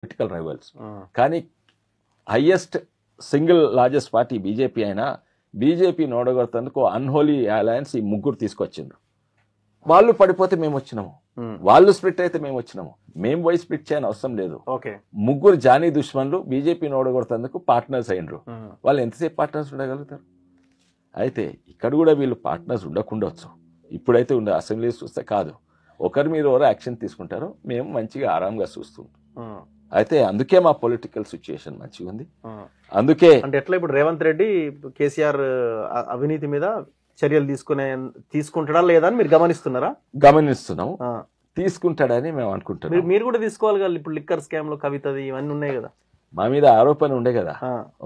Political rivals. కానీ highest single largest party BJP అయినా బీజేపీని ఓడగొడుతందుకు అన్హోలీ అలయన్స్ ఈ ముగ్గురు తీసుకొచ్చిండ్రు. వాళ్ళు పడిపోతే మేము వచ్చినాము, వాళ్ళు స్ప్లిట్ అయితే మేము వచ్చినాము. మేము పోయి స్ప్లిట్ చేయని అవసరం లేదు. ముగ్గురు జానీ దుష్మన్లు బీజేపీని ఓడగొడుతందుకు పార్ట్నర్స్ అయినరు. వాళ్ళు ఎంతసేపు పార్ట్నర్స్ ఉండగలుగుతారు? అయితే ఇక్కడ కూడా వీళ్ళు పార్ట్నర్స్ ఉండకుండొచ్చు. ఇప్పుడైతే అసెంబ్లీ చూస్తే కాదు, ఒకరి మీద ఎవరో యాక్షన్ తీసుకుంటారో మేము మంచిగా ఆరాంగా చూస్తుంటాం. అయితే అందుకే మా పొలిటికల్ సిచ్యుయేషన్ మంచిగా ఉంది. అందుకే అంటే ఎట్లా ఇప్పుడు రేవంత్ రెడ్డి కేసీఆర్ అవినీతి మీద చర్యలు తీసుకుంటాడా లేదా అని మీరు గమనిస్తున్నారా? గమనిస్తున్నాం, తీసుకుంటాడని మేము అనుకుంటున్నాం. మీరు కూడా తీసుకోవాలి కదా. ఇప్పుడు లిక్కర్ స్కామ్ లో కవితది ఇవన్నీ ఉన్నాయి కదా, మా మీద ఆరోపణ ఉండే కదా.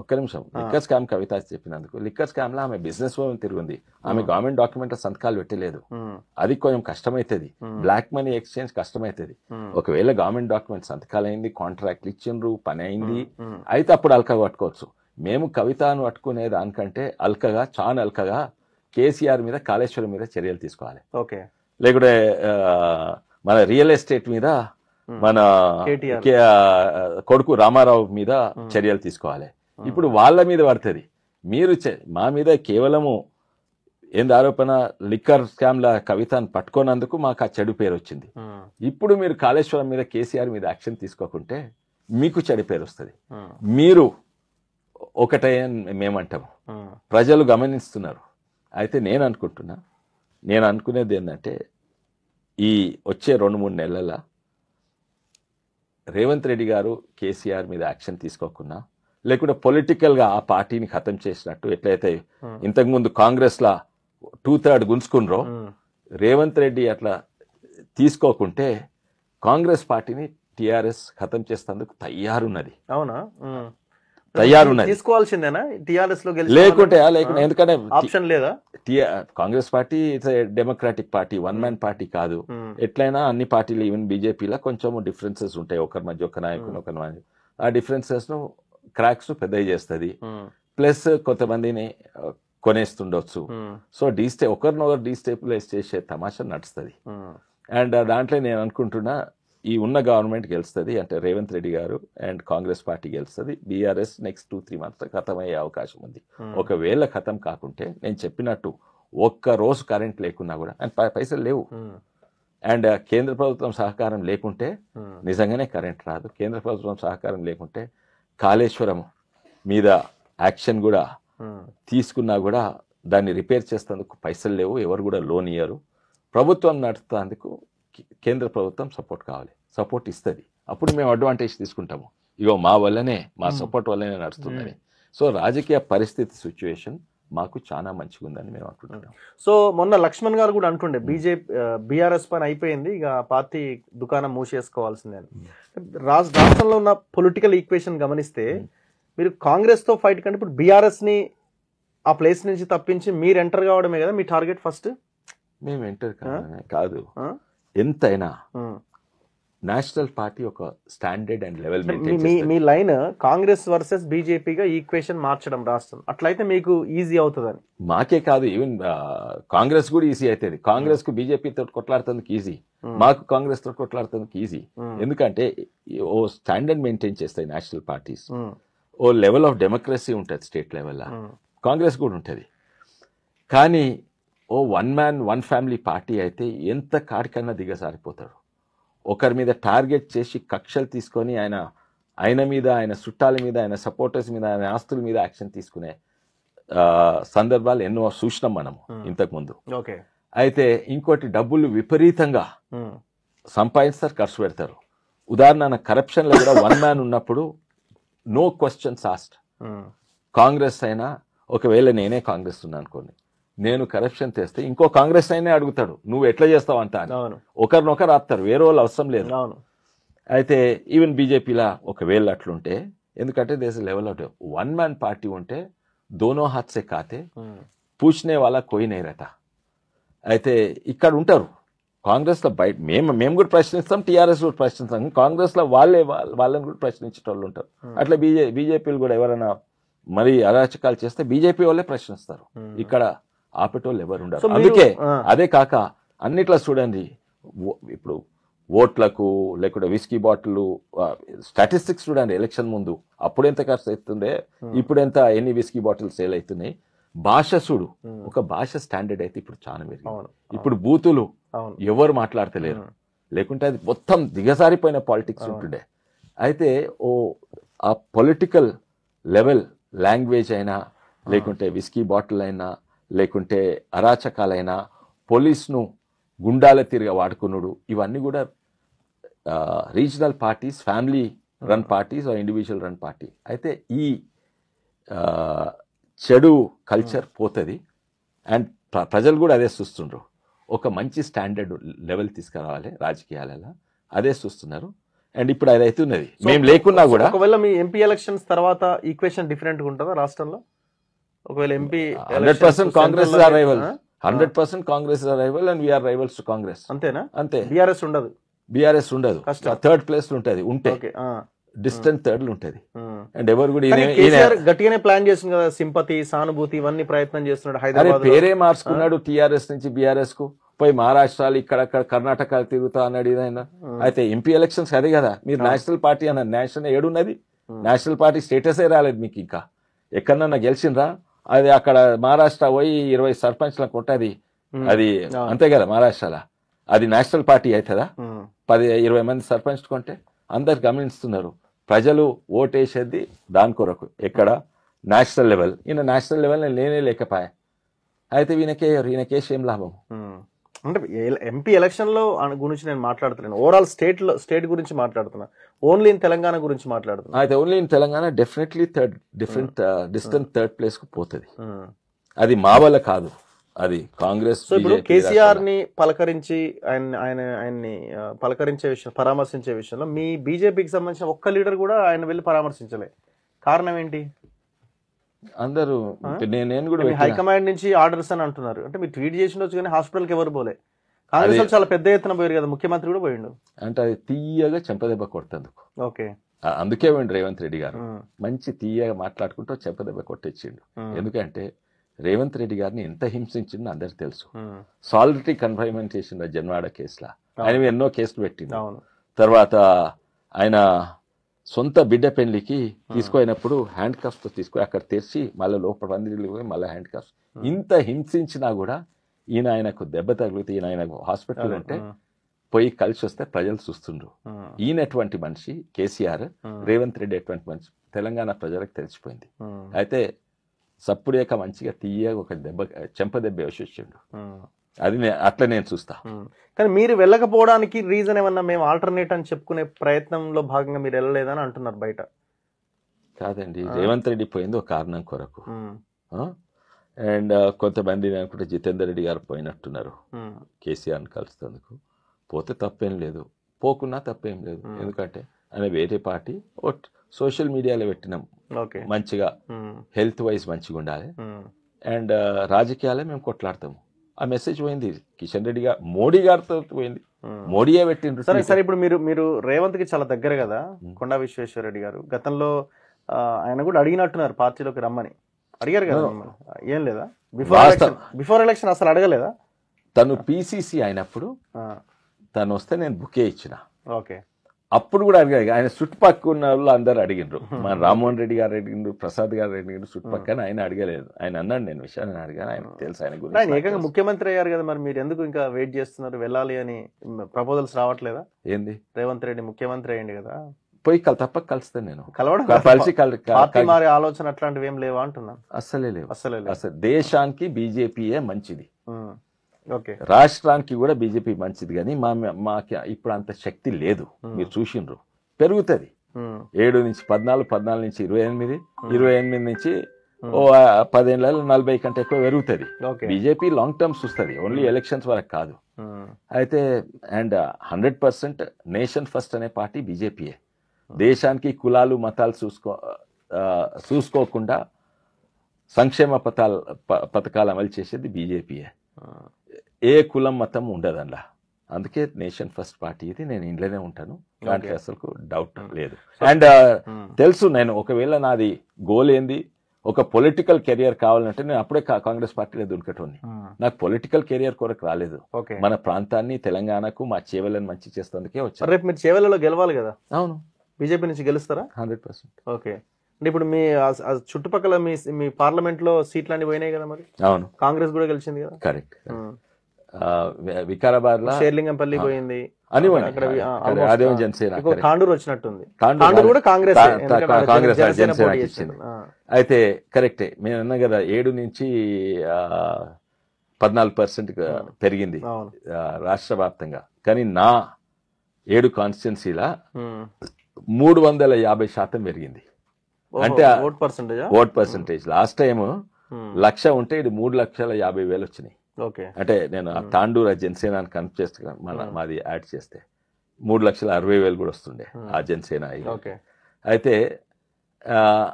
ఒక్క నిమిషం, లిక్కర్ స్కామ్ కవిత చెప్పినందుకు, లిక్కర్ స్కామ్ లో ఆమె బిజినెస్ ఉమెన్ తిరిగింది. ఆమె గవర్నమెంట్ డాక్యుమెంట్ సంతకాలు పెట్టలేదు. అది కొంచెం కష్టమైతుంది, బ్లాక్ మనీ ఎక్స్చేంజ్ కష్టమైతుంది. ఒకవేళ గవర్నమెంట్ డాక్యుమెంట్ సంతకాలు అయింది, కాంట్రాక్ట్లు ఇచ్చిండ్రు, పని అయింది, అయితే అప్పుడు అల్కగా పట్టుకోవచ్చు. మేము కవితను పట్టుకునే దానికంటే అల్కగా, చాలా అల్కగా కేసీఆర్ మీద, కాళేశ్వరం మీద చర్యలు తీసుకోవాలి. లేకుంటే మన రియల్ ఎస్టేట్ మీద, మన కొడుకు రామారావు మీద చర్యలు తీసుకోవాలి. ఇప్పుడు వాళ్ళ మీద పడుతుంది. మీరు మా మీద కేవలము ఏంది ఆరోపణ, లిక్కర్ స్కామ్ ల కవితను పట్టుకోనందుకు మాకు ఆ చెడు పేరు వచ్చింది. ఇప్పుడు మీరు కాళేశ్వరం మీద, కేసీఆర్ మీద యాక్షన్ తీసుకోకుంటే మీకు చెడు పేరు వస్తుంది. మీరు ఒకటే మేమంటాము, ప్రజలు గమనిస్తున్నారు. అయితే నేను అనుకునేది ఏంటంటే, ఈ వచ్చే 2-3 నెలల రేవంత్ రెడ్డి గారు కేసీఆర్ మీద యాక్షన్ తీసుకోకున్నా, లేకుంటే పొలిటికల్గా ఆ పార్టీని ఖతం చేసినట్టు ఎట్లయితే ఇంతకుముందు కాంగ్రెస్లా 2/3 గుంజుకున్నారో, రేవంత్ రెడ్డి అట్లా తీసుకోకుంటే కాంగ్రెస్ పార్టీని టీఆర్ఎస్ ఖతం చేసేందుకు తయారున్నది. అవునా? తయారున్నది. తీసుకోవాల్సిందేనా టీఆర్ఎస్ లో? లేకుంటే ఎందుకంటే ఆప్షన్ లేదా? Congress party it's democratic party, one man party కాదు. ఎట్లయినా అన్ని పార్టీలు, ఈవెన్ బీజేపీలో కొంచెం డిఫరెన్సెస్ ఉంటాయి, ఒకరి మధ్య ఒక నాయకుడు, ఒకరి మధ్య. ఆ డిఫరెన్సెస్ ను, క్రాక్స్ ను పెద్దవి చేస్తుంది. ప్లస్ కొంతమందిని కొనేస్తుండొచ్చు. సో ఒకరినొకరు డీస్టేబిలైజ్ చేసే తమాషా నడుస్తుంది. అండ్ దాంట్లో నేను అనుకుంటున్నా, ఈ ఉన్న గవర్నమెంట్ గెలుస్తుంది, అంటే రేవంత్ రెడ్డి గారు అండ్ కాంగ్రెస్ పార్టీ గెలుస్తుంది. బీఆర్ఎస్ నెక్స్ట్ 2-3 months ఖతం అయ్యే అవకాశం ఉంది. ఒకవేళ ఖతం కాకుంటే నేను చెప్పినట్టు ఒక్క రోజు కరెంట్ లేకున్నా కూడా, అండ్ పైసలు లేవు, అండ్ కేంద్ర ప్రభుత్వం సహకారం లేకుంటే నిజంగానే కరెంట్ రాదు. కేంద్ర ప్రభుత్వం సహకారం లేకుంటే కాళేశ్వరం మీద యాక్షన్ కూడా తీసుకున్నా కూడా దాన్ని రిపేర్ చేసేందుకు పైసలు లేవు, ఎవరు కూడా లోన్ ఇయ్యరు. ప్రభుత్వం నడుపుతందుకు కేంద్ర ప్రభుత్వం సపోర్ట్ కావాలి, సపోర్ట్ ఇస్తుంది. అప్పుడు మేము అడ్వాంటేజ్ తీసుకుంటాము, ఇగో మా వల్లనే, మా సపోర్ట్ వల్లనే నడుస్తుందని. సో రాజకీయ పరిస్థితి సిచ్యువేషన్ మాకు చాలా మంచిగా ఉందని మేము అనుకుంటున్నాం. సో మొన్న లక్ష్మణ్ గారు కూడా అంటుండే, బీఆర్ఎస్ పని అయిపోయింది, ఇక పార్టీ దుకాణం మూసేసుకోవాల్సిందే అని. రాష్ట్రంలో ఉన్న పొలిటికల్ ఈక్వేషన్ గమనిస్తే, మీరు కాంగ్రెస్ తో ఫైట్ కంటే ఇప్పుడు బీఆర్ఎస్ ని ఆ ప్లేస్ నుంచి తప్పించి మీరు ఎంటర్ కావడమే కదా మీ టార్గెట్ ఫస్ట్? మేము ఎంటర్ కాదు, ఎంతైనా నేషనల్ పార్టీ ఒక స్టాండర్డ్ అండ్ లెవెల్. మీ లైన్ కాంగ్రెస్ వర్సెస్ బీజేపీగా ఈక్వేషన్ మార్చడం రాష్ట్రం, అట్లయితే మీకు ఈజీ అవుతుందని. మాకే కాదు, ఈవెన్ కాంగ్రెస్ కూడా ఈజీ అవుతుంది. కాంగ్రెస్ కు బీజేపీ తోటి కొట్లాడుతుందుకు ఈజీ, మాకు కాంగ్రెస్ తోటి కొట్లాడుతుందుకు ఈజీ. ఎందుకంటే ఓ స్టాండర్డ్ మెయింటైన్ చేస్తాయి నేషనల్ పార్టీస్, ఓ లెవెల్ ఆఫ్ డెమోక్రసీ ఉంటుంది స్టేట్ లెవెల్లో. కాంగ్రెస్ కూడా ఉంటుంది. కానీ ఓ one man one family party అయితే ఎంత కాడికన్నా దిగసారిపోతాడు. ఒకరి మీద టార్గెట్ చేసి కక్షలు తీసుకొని ఆయన మీద, ఆయన చుట్టాల మీద, ఆయన సపోర్టర్స్ మీద, ఆయన ఆస్తుల మీద యాక్షన్ తీసుకునే సందర్భాలు ఎన్నో చూసినాం మనము ఇంతకుముందు. అయితే ఇంకోటి, డబ్బులు విపరీతంగా సంపాదిస్తారు, ఖర్చు పెడతారు. ఉదాహరణ కరప్షన్లో కూడా వన్ మ్యాన్ ఉన్నప్పుడు నో క్వశ్చన్స్ ఆస్క్డ్. కాంగ్రెస్ అయినా, ఒకవేళ నేనే కాంగ్రెస్ ఉన్నా అనుకోండి, నేను కరప్షన్ తెస్తే ఇంకో కాంగ్రెస్ అయినా అడుగుతాడు, నువ్వు ఎట్లా చేస్తావు అంట అని. ఒకరినొకరు ఆపుతారు, వేరే వాళ్ళు అవసరం లేదు. అయితే ఈవెన్ బీజేపీలా ఒకవేళ అట్లుంటే, ఎందుకంటే దేశ level of one man party ఉంటే దోనో హాత్ సే కాతే పూछने वाला कोई नहीं रहता. అయితే ఇక్కడ ఉంటారు కాంగ్రెస్లో, బయట మేము కూడా ప్రశ్నిస్తాం, టీఆర్ఎస్ కూడా ప్రశ్నిస్తాం. కాంగ్రెస్లో వాళ్ళని కూడా ప్రశ్నించే వాళ్ళు ఉంటారు. అట్లా బీజేపీలు కూడా ఎవరైనా మరి అరాచకాలు చేస్తే బీజేపీ వాళ్ళే ప్రశ్నిస్తారు. ఇక్కడ ఆపేటోళ్ళు ఎవరు ఉండరు. అందుకే అదే కాక అన్నిట్లో చూడండి, ఇప్పుడు ఓట్లకు లేకుంటే విస్కీ బాటిల్ స్టాటిస్టిక్స్ చూడండి ఎలక్షన్ ముందు అప్పుడు ఎంత ఖర్చు అవుతుండే ఇప్పుడు ఎంత ఎన్ని విస్కీ బాటిల్స్ సేల్ అవుతున్నాయి. భాష చూడు, ఒక భాష స్టాండర్డ్ అయితే ఇప్పుడు చాలా మెరుగు. ఇప్పుడు బూతులు ఎవరు మాట్లాడతలేరు, లేకుంటే అది మొత్తం దిగజారిపోయిన పాలిటిక్స్ ఉంటుండే. అయితే ఆ పొలిటికల్ లెవెల్ లాంగ్వేజ్ అయినా లేకుంటే విస్కీ బాటిల్ అయినా లేకుంటే అరాచకాలైనా పోలీస్ను గుండాల తిరిగి వాడుకున్నాడు, ఇవన్నీ కూడా regional parties, family run parties, individual run party. అయితే ఈ చెడు కల్చర్ పోతుంది అండ్ ప్రజలు కూడా అదే చూస్తుండ్రు. ఒక మంచి స్టాండర్డ్ లెవెల్ తీసుకురావాలి రాజకీయాలలో, అదే చూస్తున్నారు. అండ్ ఇప్పుడు అది అవుతున్నది. మేము లేకున్నా కూడా ఒకవేళ మీ ఎంపీ ఎలక్షన్స్ తర్వాత ఈక్వేషన్ డిఫరెంట్ గా ఉంటుందా రాష్ట్రంలో? ఒకవేళ MP 100% Congress rival, 100% Congress rival and we are rivals to Congress. అంతేనా? అంతే. బీఆర్ఎస్ ఉండదు, బీఆర్ఎస్ ఉండదు, థర్డ్ ప్లేస్ ఉంటది, ఉంటే డిస్టెంట్ థర్డ్ ఉంటది. అండ్ ఎవరు కూడా గట్టిగానే ప్లాన్ చేస్తుంది కదా, సింపతి సానుభూతి ఇవన్నీ ప్రయత్నం చేస్తున్నాడు. హైదరాబాద్ పేరే మార్చుకున్నాడు టీఆర్ఎస్ నుంచి బీఆర్ఎస్ కు, పోయి మహారాష్ట్రాలు ఇక్కడక్కడ కర్ణాటక తిరుగుతా అన్నాడు ఇదైనా. అయితే ఎంపీ ఎలక్షన్స్ అదే కదా, మీరు నేషనల్ పార్టీ అన్నారు, నేషనల్ ఏడున్నది, నేషనల్ పార్టీ స్టేటసే రాలేదు మీకు. ఇంకా ఎక్కడన్నా గెలిచిండ్రా? అది అక్కడ మహారాష్ట్ర పోయి 20 సర్పంచ్లకు ఉంటుంది, అది అంతే కదా మహారాష్ట్రలో. అది నేషనల్ పార్టీ అవుతుందా? 10-20 మంది సర్పంచ్ కొంటే అందరు గమనిస్తున్నారు. ప్రజలు ఓటేసేది దాని కొరకు. ఎక్కడ? National level. ఈయన నేషనల్ లెవెల్ నేనే లేకపోయా, అయితే ఈయనకేసి ఏం లాభం? అంటే ఎంపీ ఎలక్షన్ లో గురించి నేను మాట్లాడుతున్నాను, ఓవరాల్ స్టేట్ గురించి మాట్లాడుతున్నా, ఓన్లీ ఇన్ తెలంగాణ గురించి మాట్లాడుతున్నా. అయితే only in Telangana definitely distant third place కు పోతుంది. అది మా వల్ల కాదు, అది కాంగ్రెస్. ఇప్పుడు కేసీఆర్ ని పలకరించి ఆయన్ని పలకరించే విషయం, పరామర్శించే విషయంలో మీ బీజేపీకి సంబంధించిన ఒక్క లీడర్ కూడా ఆయన వెళ్ళి పరామర్శించలే. కారణం ఏంటి? అందరూ నేను కూడా హైకమాండ్ నుంచి ఆర్డర్స్ అని అంటున్నారు. అంటే మీరు ట్వీట్ చేసిండొచ్చు కానీ హాస్పిటల్కి ఎవరు పోలే. కాంగ్రెస్ చాలా పెద్ద ఎత్తున పోయారు కదా, ముఖ్యమంత్రి కూడా పోయిండు. అంటే అది తీయగా చెంపదెబ్బ కొట్టేందుకు. ఓకే, అందుకే పోయిండు రేవంత్ రెడ్డి గారు. మంచి తీయగా మాట్లాడుకుంటూ చెంపదెబ్బ కొట్టించిండు. ఎందుకంటే రేవంత్ రెడ్డి గారిని ఎంత హింసించిందో అందరికి తెలుసు. సాలిటరీ కన్ఫైన్మెంట్ చేసిండు జన్వాడ కేసులో, ఆయన ఎన్నో కేసులు పెట్టిండు. తర్వాత ఆయన సొంత బిడ్డ పెళ్లికి తీసుకుపోయినప్పుడు హ్యాండ్ కఫ్స్ తో తీసుకుని అక్కడ తెరిచి మళ్ళీ లోపల పందిరిలు పోయి మళ్ళీ హ్యాండ్ కఫ్స్. ఇంత హింసించినా కూడా ఆయనకు దెబ్బ తగిలితే ఆయనకు హాస్పిటల్ ఉంటే పోయి కలిసి వస్తే ప్రజలు చూస్తుండ్రు. ఈయనటువంటి మనిషి కేసీఆర్, రేవంత్ రెడ్డి అటువంటి మనిషి తెలంగాణ ప్రజలకు తెలిసిపోయింది. అయితే సప్పుడేక మంచిగా తీయగా ఒక చెంప దెబ్బ వేసేసిండు. అది అట్లా నేను చూస్తా. కానీ మీరు వెళ్ళకపోవడానికి రీజన్ ఏమన్నా, మేము ఆల్టర్నేట్ అని చెప్పుకునే ప్రయత్నంలో భాగంగా మీరు వెళ్ళలేదని అంటున్నారు బయట. కాదండి, రేవంత్ రెడ్డి పోయింది ఒక కారణం కొరకు. అండ్ కొంతమంది అనుకుంటే జితేందర్ రెడ్డి గారు పోయినట్టున్నారు కేసీఆర్ని కలుస్తేందుకు. పోతే తప్పేం లేదు, పోకున్నా తప్పేం లేదు. ఎందుకంటే ఆయన వేరే పార్టీ సోషల్ మీడియాలో పెట్టినాం మంచిగా, హెల్త్ వైజ్ మంచిగా ఉండాలి అండ్ రాజకీయాలే మేము కొట్లాడతాము. ఆ మెసేజ్ పోయింది కిషన్ రెడ్డి గారు, మోడీ గారితో పోయింది, మోడీయే పెట్టిండ్రు. సరే ఇప్పుడు మీరు రేవంత్ కి చాలా దగ్గర కదా కొండా విశ్వేశ్వరరెడ్డి గారు, గతంలో ఆయన కూడా అడిగినట్టున్నారు పార్టీలోకి రమ్మని, అడిగారు కదా, ఏం లేదా? బిఫోర్ ఎలక్షన్ అసలు అడగలేదా? తను పిసిసి అయినప్పుడు తను వస్తే నేను బుకే ఇచ్చిన. ఓకే, అప్పుడు కూడా అడిగారు. ఆయన చుట్టుపక్కల ఉన్న వాళ్ళు అందరు అడిగిండ్రు, మన రామ్మోహన్ రెడ్డి గారు అడిగిండ్రు, ప్రసాద్ గారు అడిగిండ్రు, చుట్టుపక్కల. ఆయన అడగలేదు. ఆయన అన్నాడు నేను విషయాన్ని అడిగాను, ఆయన తెలుసు ఆయన గురించి. ఆయన ఏకంగా ముఖ్యమంత్రి అయ్యారు కదా, మరి మీరు ఎందుకు ఇంకా వెయిట్ చేస్తున్నారు? వెళ్ళాలి అని ప్రపోజల్స్ రావట్లేదా? ఏంది, రేవంత్ రెడ్డి ముఖ్యమంత్రి అయ్యింది కదా, పోయి తప్పక కలుస్తాను నేను. కలవడం పార్టీ మారే ఆలోచన అట్లాంటివి ఏం లేవా అంటున్నాను. అసలే లేవు. అసలు దేశానికి బీజేపీయే మంచిది, రాష్ట్రానికి కూడా బీజేపీ మంచిది. కానీ మాకు ఇప్పుడు అంత శక్తి లేదు. మీరు చూసిండ్రు, పెరుగుతుంది 7 నుంచి 14, 14 నుంచి 28, 28 నుంచి 10 ఏళ్ళలో 40 కంటే ఎక్కువ పెరుగుతుంది. బీజేపీ లాంగ్ టర్మ్స్ చూస్తుంది, ఓన్లీ ఎలక్షన్స్ వరకు కాదు. అయితే అండ్ 100% నేషన్ ఫస్ట్ అనే పార్టీ బీజేపీయే. దేశానికి కులాలు మతాలు చూసుకోకుండా సంక్షేమ పథకాలు అమలు చేసేది బీజేపీయే. ఏ కులం మతం ఉండదు అందులో. అందుకే నేషన్ ఫస్ట్ పార్టీ ఇది. నేను ఇంట్లోనే ఉంటాను, దాంట్లో అసలు డౌట్ లేదు. అండ్ తెలుసు, నేను ఒకవేళ నాది గోల్ ఏంది, ఒక పొలిటికల్ కెరియర్ కావాలంటే నేను అప్పుడే కాంగ్రెస్ పార్టీలో దునకటోని. నాకు పొలిటికల్ కెరియర్ కొరకు రాలేదు. ఓకే. మన ప్రాంతాన్ని, తెలంగాణకు, మా చేవలను మంచి చేసేందుకే వచ్చాను. రేపు మీరు చేవెళ్లలో గెలవాలి కదా, అవును, బీజేపీ నుంచి గెలుస్తారా? 100%. ఓకే. అంటే ఇప్పుడు మీ చుట్టుపక్కల మీ పార్లమెంట్ లో సీట్లు అన్ని పోయినాయి కదా, మరి అవును, కాంగ్రెస్ కూడా గెలిచింది కదా. కరెక్ట్. వికారాబాద్ లో షేర్లింగంపల్లి పోయింది, అని అదే almost, జనసేన, ఇంకో తాండూరు వచ్చినట్టుంది. తాండూరు తాండూరు కూడా కాంగ్రెస్ కాంగ్రెస్ జనసేనకి ఇచ్చింది. అయితే కరెక్టే, నేను అన్నా కదా 7 నుంచి 14% పెరిగింది రాష్ట్ర వ్యాప్తంగా. కానీ నా 7 కాన్స్టిట్యున్సీలా 350% పెరిగింది. అంటే ఓట్ పర్సంటేజ్ లాస్ట్ టైం 1,00,000 ఉంటే ఇది 3,50,000 వచ్చినాయి. అంటే నేను ఆ తాండూరు జనసేన కనెక్ట్ చేస్తే మాది యాడ్ చేస్తే 3,60,000 కూడా వస్తుండే ఆ జనసేన. అయితే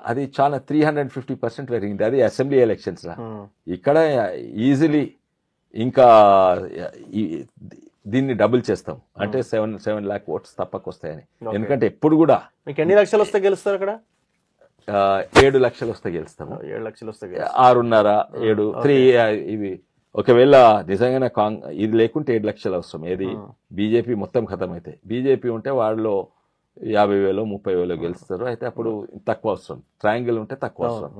అది చాలా 350% పెరిగింది. అది అసెంబ్లీ ఎలక్షన్స్ రా. ఇక్కడ ఈజీలీ ఇంకా దీన్ని డబుల్ చేస్తాం, అంటే 7 lakh ఓట్స్ తప్పకొస్తాయని. ఎందుకంటే ఎప్పుడు కూడా మీకు ఎన్ని లక్షలు వస్తే గెలుస్తారు అక్కడ? 7 లక్షలు వస్తే గెలుస్తాము. 7 లక్షలు వస్తే 6.5, 7, 3 ఇవి. ఒకవేళ నిజంగానే ఇది లేకుంటే 7 లక్షలు అవసరం. ఏది బీజేపీ మొత్తం ఖతం అయితే, బీజేపీ ఉంటే వాళ్ళలో 50,000, 30,000 గెలుస్తారు. అయితే అప్పుడు తక్కువ అవసరం. ట్రయాంగిల్ ఉంటే తక్కువ అవసరం.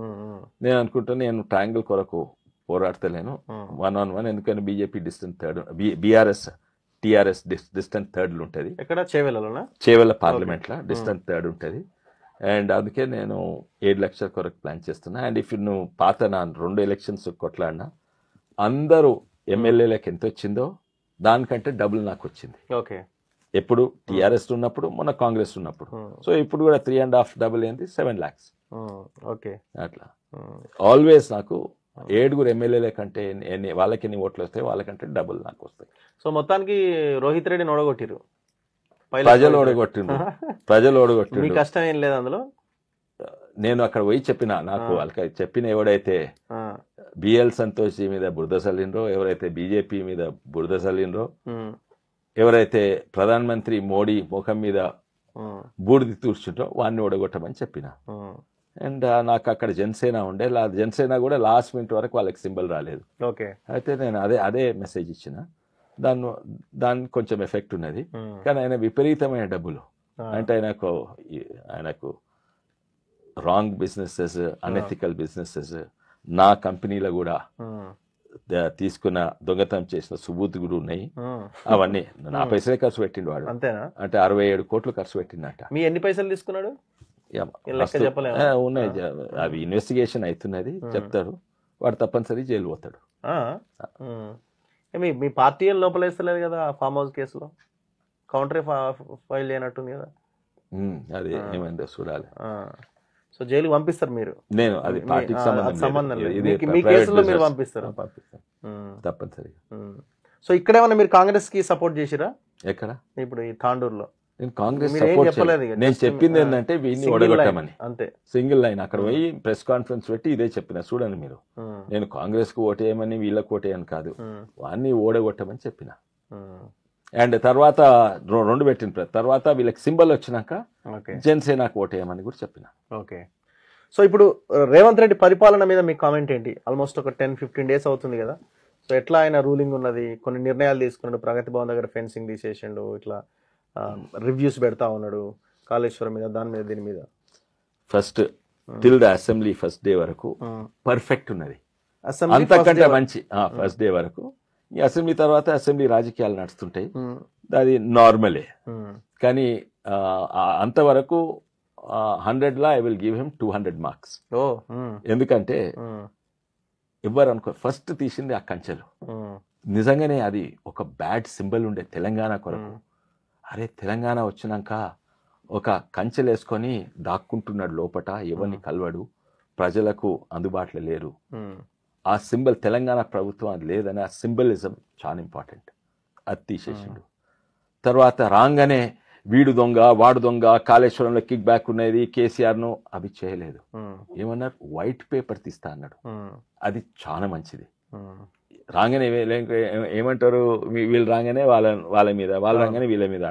నేను అనుకుంటున్నా నేను ట్రయాంగిల్ కొరకు పోరాడతలేను, 1-on-1. ఎందుకని BJP distant third, TRS distant థర్డ్లు ఉంటుంది. చేవెళ్ళ పార్లమెంట్ లో డిస్టెంట్ థర్డ్ ఉంటుంది. అండ్ అందుకే నేను 7 లక్షల కొరకు ప్లాన్ చేస్తున్నా. అండ్ ఇఫ్ నువ్వు పాత నా 2 ఎలక్షన్స్ కొట్లాడినా అందరూ ఎమ్మెల్యేలకు ఎంత వచ్చిందో దానికంటే డబుల్ నాకు వచ్చింది. ఎప్పుడు టీఆర్ఎస్ ఉన్నప్పుడు, మొన్న కాంగ్రెస్ ఉన్నప్పుడు. సో ఇప్పుడు కూడా 3.5 డబుల్ ఏంది 7 lakhs. అట్లా ఆల్వేస్ నాకు 7 ఎమ్మెల్యేల కంటే వాళ్ళకి ఎన్ని ఓట్లు వస్తాయి వాళ్ళకంటే డబుల్ నాకు వస్తాయి. సో మొత్తానికి రోహిత్ రెడ్డిని ఓడగొట్టిరు, ప్రజలు ఓడగొట్టిండు. మీ కష్టం ఏం లేదు అందులో. నేను అక్కడ పోయి చెప్పిన, నాకు వాళ్ళకి చెప్పిన ఎవడైతే బిఎల్ సంతోష్ మీద బురద చల్లిండ్రో, ఎవరైతే బీజేపీ మీద బురద చల్లిండ్రో, ఎవరైతే ప్రధానమంత్రి మోడీ ముఖం మీద బూడిది తూర్చుంటో వాడిని ఓడగొట్టమని చెప్పిన. అండ్ నాకు అక్కడ జనసేన ఉండే, జనసేన కూడా లాస్ట్ మినిట్ వరకు వాళ్ళకి సింబల్ రాలేదు. అయితే నేను అదే మెసేజ్ ఇచ్చిన. దాని కొంచెం ఎఫెక్ట్ ఉన్నది. కానీ ఆయన విపరీతమైన డబ్బులు, అంటే ఆయనకు రాంగ్ బిజినెసెస్, అన్ఎథికల్ బిజినెసెస్, నా కంపెనీలో కూడా తీసుకున్న దొంగతనం చేసిన సుబూత్ కూడా ఉన్నాయి. అవన్నీ నా పైసలే ఖర్చు పెట్టిండు వాడు. అంటే 67 కోట్లు ఖర్చు పెట్టిండట. మీ ఎన్ని పైసలు తీసుకున్నాడు ఉన్నాయి, అవి ఇన్వెస్టిగేషన్ అవుతున్నది, చెప్తారు. వాడు తప్పనిసరి జైలు పోతాడు. మీ పార్టీ లోపలేస్తలేదు కదా ఫామ్ హౌస్ కేసులో, కౌంటర్ ఫైల్ చేయనట్టుంది కదా. అది ఏమైందో చూడాలి. సో జైలుకి పంపిస్తారు మీరు? నేను అది పార్టీకి సంబంధం లేదు, మీ కేసులో మీరు పంపిస్తారు తప్పనిసరి. సో ఇక్కడ ఏమన్నా మీరు కాంగ్రెస్ కి సపోర్ట్ చేసిరా? ఎక్కడ? ఇప్పుడు ఈ తాండూరులో నేను కాంగ్రెస్ సపోర్ట్, నేను చెప్పింది ఏంటంటే వీడిని ఓడగొట్టామని, అంతే. Single line. అక్కడ పోయి ప్రెస్ కాన్ఫరెన్స్ పెట్టి ఇదే చెప్పిన, చూడండి మీరు, నేను కాంగ్రెస్ కు ఓటేయమని వీళ్ళకి ఓటేయని కాదు, వాడిని ఓడగొట్టమని చెప్పిన. అండ్ తర్వాత 2 పెట్టిన తర్వాత వీళ్ళకి సింబల్ వచ్చినాక జనసేనకు ఓటేయమని కూడా చెప్పిన. సో ఇప్పుడు రేవంత్ రెడ్డి పరిపాలన మీద మీ కామెంట్ ఏంటి? ఆల్మోస్ట్ ఒక 10-15 days అవుతుంది కదా. సో ఎట్లా ఆయన రూలింగ్ ఉన్నది, కొన్ని నిర్ణయాలు తీసుకున్నాడు, ప్రగతి భవన్ దగ్గర ఫెన్సింగ్ తీసేసిండు, ఇట్లా రివ్యూస్ పెడతా ఉన్నాడు కాళేశ్వరం మీద, దాని మీద, దీని మీద. First till the assembly first day వరకు పర్ఫెక్ట్ ఉన్నది, అంతకంటే మంచి. ఫస్ట్ డే వరకు. ఈ అసెంబ్లీ తర్వాత అసెంబ్లీ రాజకీయాలు నడుస్తుంటాయి, అది నార్మలే. కానీ అంతవరకు 100లో I will give him 200 marks. ఎందుకంటే ఎవ్వరు అనుకో, ఫస్ట్ తీసింది ఆ కంచెలు. నిజంగానే అది ఒక బ్యాడ్ సింబల్ ఉండే తెలంగాణ కొరకు. అరే తెలంగాణ వచ్చినాక ఒక కంచెలు వేసుకొని దాక్కుంటున్నాడు లోపట, ఎవరిని కలవడు, ప్రజలకు అందుబాటులో లేరు. ఆ సింబల్ తెలంగాణ ప్రభుత్వం అది లేదని, ఆ సింబలిజం చాలా ఇంపార్టెంట్, అది తీసేసిండు. తర్వాత రాగానే వీడు దొంగ, వాడు దొంగ, కాళేశ్వరంలో కిక్ బ్యాక్ ఉన్నది, కేసీఆర్ను, అవి చేయలేదు. ఏమన్నారు? వైట్ పేపర్ తీస్తా అన్నాడు, అది చాలా మంచిది. రాగానే ఏమంటారు, వీళ్ళు రాగానే వాళ్ళ మీద, వాళ్ళు రాగానే వీళ్ళ మీద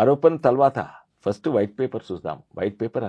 ఆరోపణ. తర్వాత ఫస్ట్ వైట్ పేపర్ చూద్దాం, వైట్ పేపర్